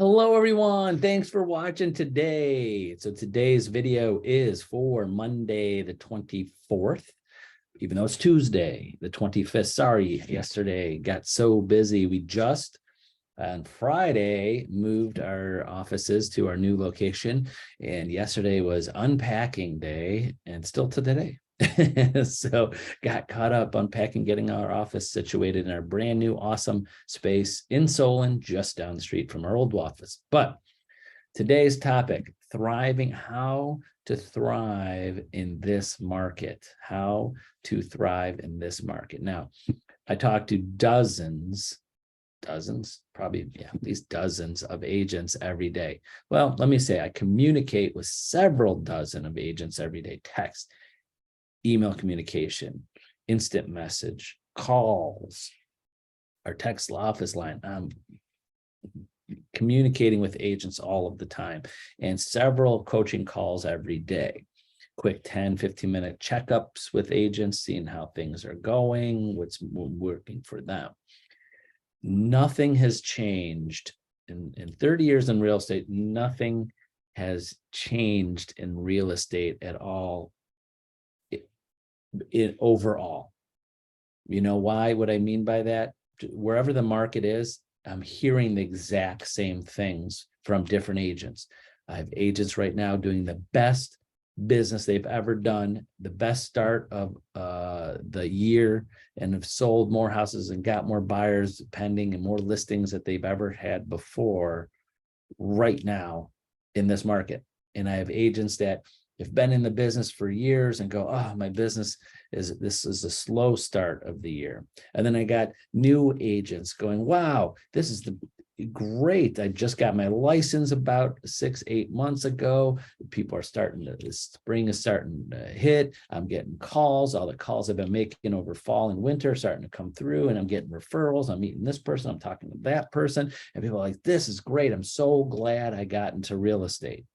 Hello, everyone. Thanks for watching today. So today's video is for Monday, the 24th, even though it's Tuesday, the 25th. Sorry, yesterday got so busy. We just on Friday moved our offices to our new location, and yesterday was unpacking day and still to today. So got caught up unpacking, getting our office situated in our brand new awesome space in Solon, just down the street from our old office. But today's topic, thriving, how to thrive in this market, how to thrive in this market. Now, I talked to dozens, probably, yeah, at least dozens of agents every day. Well, let me say I communicate with several dozen of agents every day, text, email communication, instant message, calls, our text office line. I'm communicating with agents all of the time and several coaching calls every day. Quick 10, 15-minute checkups with agents, seeing how things are going, what's working for them. Nothing has changed in 30 years in real estate. Nothing has changed in real estate at all overall. You know why? What I mean by that? Wherever the market is, I'm hearing the exact same things from different agents. I have agents right now doing the best business they've ever done, the best start of the year, and have sold more houses and got more buyers pending and more listings that they've ever had before right now in this market. And I have agents that have been in the business for years and go, oh, my business this is a slow start of the year. And then I got new agents going, wow, this is great. I just got my license about 6-8 months ago. People are starting to, spring is starting to hit. I'm getting calls. All the calls I've been making over fall and winter are starting to come through, and I'm getting referrals. I'm meeting this person. I'm talking to that person. And people are like, this is great. I'm so glad I got into real estate.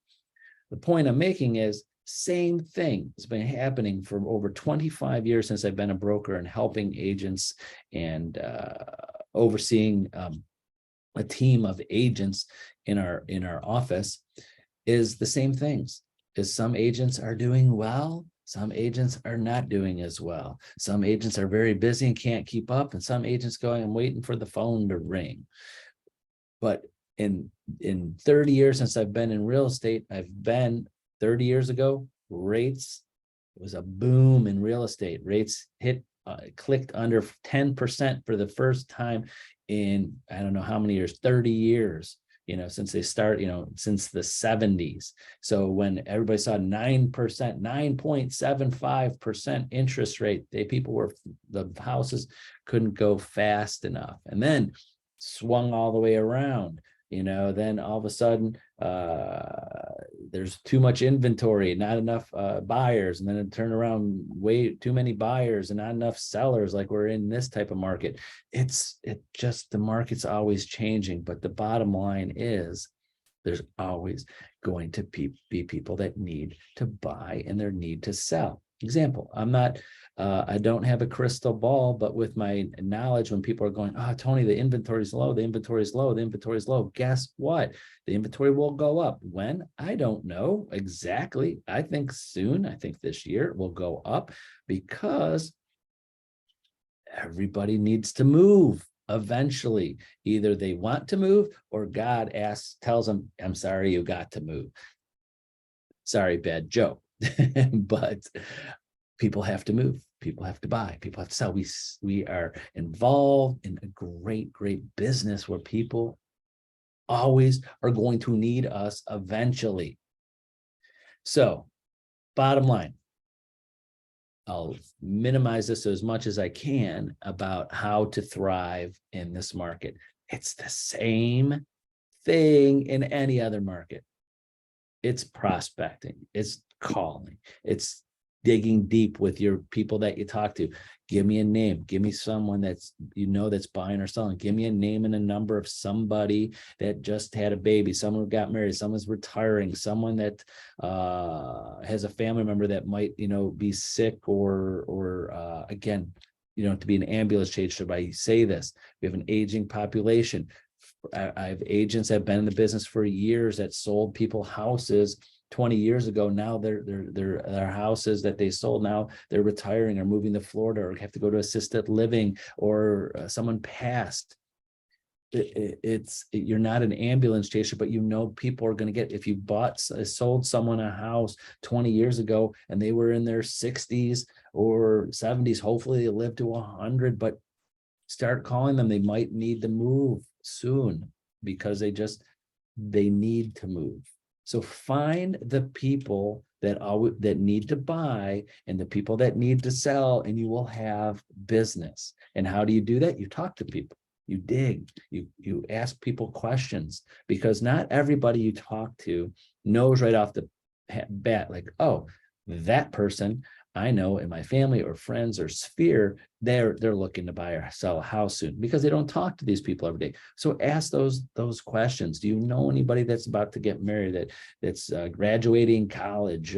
The point I'm making is same thing has been happening for over 25 years since I've been a broker and helping agents and overseeing a team of agents in our office. Is the same things. Is some agents are doing well, some agents are not doing as well. Some agents are very busy and can't keep up, and some agents going, I'm waiting for the phone to ring. But in 30 years since I've been in real estate, 30 years ago, rates, it was a boom in real estate. Rates clicked under 10% for the first time in, I don't know how many years, 30 years, since they start, since the 70s. So when everybody saw 9%, 9.75% interest rate, the houses couldn't go fast enough. And then swung all the way around. Then all of a sudden there's too much inventory, not enough buyers, and then it turned around, way too many buyers and not enough sellers, like we're in this type of market. The market's always changing, but the bottom line is there's always going to be people that need to buy and their need to sell. Example, I don't have a crystal ball, but with my knowledge, when people are going, oh, Tony, the inventory is low, the inventory is low, the inventory is low. Guess what? The inventory will go up. When? I don't know exactly. I think soon. I think this year it will go up because everybody needs to move eventually. Either they want to move or God tells them, I'm sorry, you got to move. Sorry, bad joke. But people have to move, people have to buy, people have to sell. We are involved in a great business where people always are going to need us eventually. So bottom line, I'll minimize this as much as I can about how to thrive in this market. It's the same thing in any other market. It's prospecting, it's calling, it's digging deep with your people that you talk to. Give me a name, give me someone that's buying or selling. Give me a name and a number of somebody that just had a baby, someone who got married, someone's retiring, someone that has a family member that might be sick, or again, to be an ambulance chaser. I say this, we have an aging population. I have agents that have been in the business for years that sold people houses 20 years ago. Now their houses that they sold, now they're retiring or moving to Florida or have to go to assisted living, or someone passed. You're not an ambulance chaser, but you know people are going to get, if you sold someone a house 20 years ago and they were in their 60s or 70s, hopefully they live to 100, but start calling them. They might need to move soon because they need to move. So find the people that need to buy and the people that need to sell, and you will have business. And how do you do that? You talk to people. You dig, you ask people questions, because not everybody you talk to knows right off the bat, like, oh, that person I know in my family or friends or sphere, they're looking to buy or sell a house soon, because they don't talk to these people every day. So ask those questions. Do you know anybody that's about to get married, that's graduating college,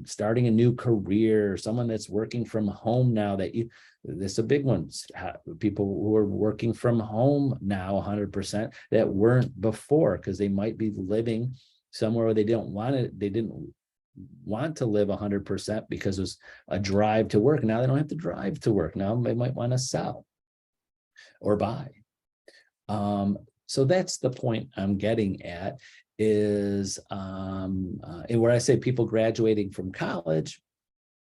starting a new career, someone that's working from home now? This is a big one. People who are working from home now 100% that weren't before, because they might be living somewhere where they didn't want to live 100% because it was a drive to work. Now they don't have to drive to work. Now they might want to sell or buy. So that's the point I'm getting at, is and where I say people graduating from college,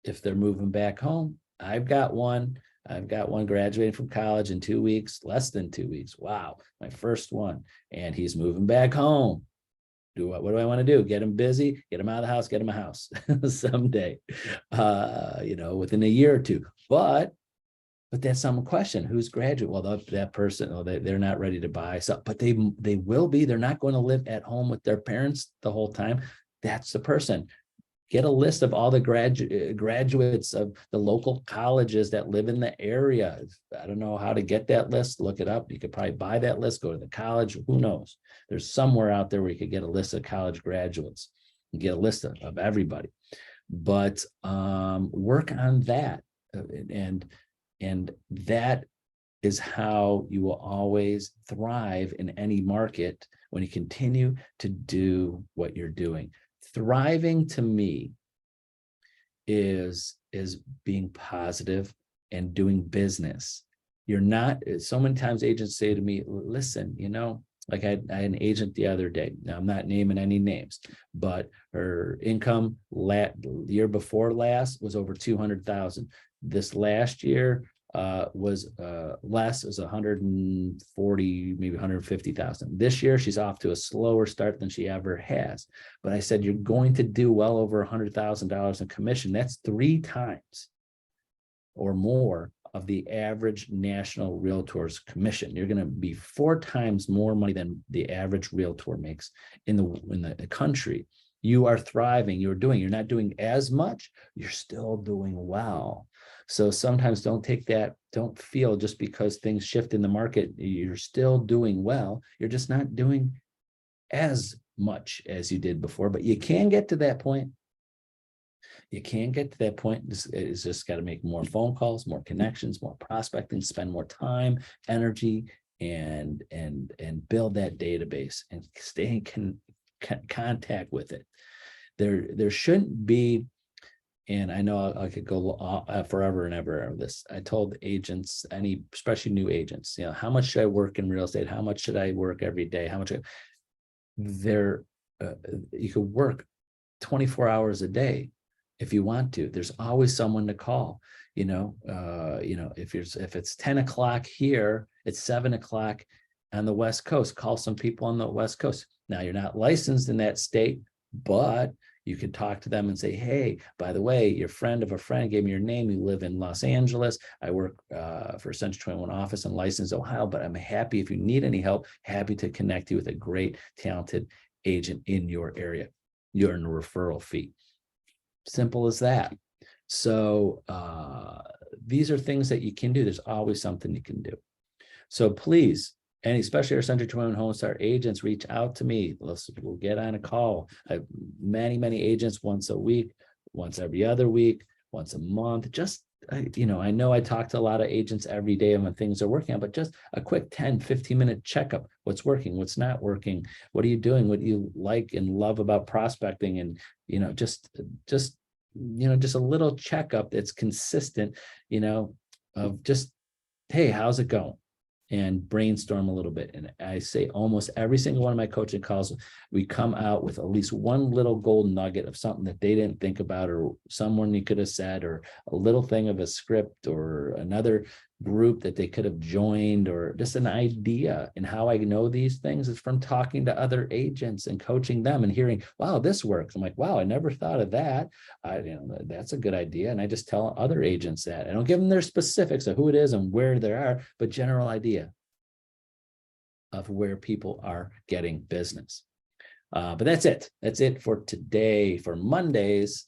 if they're moving back home, I've got one graduating from college in 2 weeks, less than 2 weeks. Wow, my first one. And he's moving back home. What do I want to do? Get him busy, get him out of the house, get him a house someday, within a year or two. But that's some question. Who's graduate? Well, that person, they're not ready to buy. So, but they will be. They're not going to live at home with their parents the whole time. That's the person. Get a list of all the graduates of the local colleges that live in the area. I don't know how to get that list. Look it up. You could probably buy that list, go to the college. Who knows? There's somewhere out there where you could get a list of college graduates and get a list of everybody. But work on that. And that is how you will always thrive in any market, when you continue to do what you're doing. Thriving to me is being positive and doing business. You're not, so many times agents say to me, listen, like I had an agent the other day. Now I'm not naming any names, but her income year before last was over 200,000. This last year was less, it was 140, maybe 150,000. This year, she's off to a slower start than she ever has. But I said, you're going to do well over $100,000 in commission. That's 3 times or more of the average national realtor's commission. You're going to be 4 times more money than the average realtor makes in the country. You are thriving. You're not doing as much. You're still doing well. So sometimes don't feel just because things shift in the market, you're still doing well. You're just not doing as much as you did before, but you can get to that point. It's just got to make more phone calls, more connections, more prospecting, spend more time, energy, and build that database and stay in contact with it. There shouldn't be. And I know I could go forever and ever on this. I told agents, especially new agents, how much should I work in real estate? How much should I work every day? How much? You could work 24 hours a day if you want to. There's always someone to call. If it's 10 o'clock here, it's 7 o'clock on the West Coast. Call some people on the West Coast. Now you're not licensed in that state, but you can talk to them and say, hey, by the way, your friend of a friend gave me your name. You live in Los Angeles. I work for Century 21 office in licensed Ohio, but I'm happy if you need any help, happy to connect you with a great, talented agent in your area. You earn a referral fee. Simple as that. So these are things that you can do. There's always something you can do. So please, and especially our Century 21 HomeStart agents, reach out to me. We'll get on a call. I have many agents once a week, once every other week, once a month. Just I know I talk to a lot of agents every day on things they're working on, but just a quick 10-15 minute checkup. What's working, what's not working, what are you doing, what do you like and love about prospecting, and just a little checkup that's consistent, of just, hey, how's it going? And brainstorm a little bit. And I say almost every single one of my coaching calls, we come out with at least one little gold nugget of something that they didn't think about, or someone you could have said, or a little thing of a script, or another group that they could have joined, or just an idea. And how I know these things is from talking to other agents and coaching them and hearing, wow, this works. I'm like, wow, I never thought of that. That's a good idea. And I just tell other agents that. I don't give them their specifics of who it is and where they are, but general idea of where people are getting business. But that's it. That's it for today. For Mondays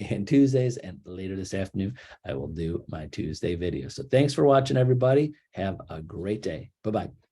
and Tuesdays, and later this afternoon, I will do my Tuesday video. So thanks for watching, everybody. Have a great day. Bye-bye.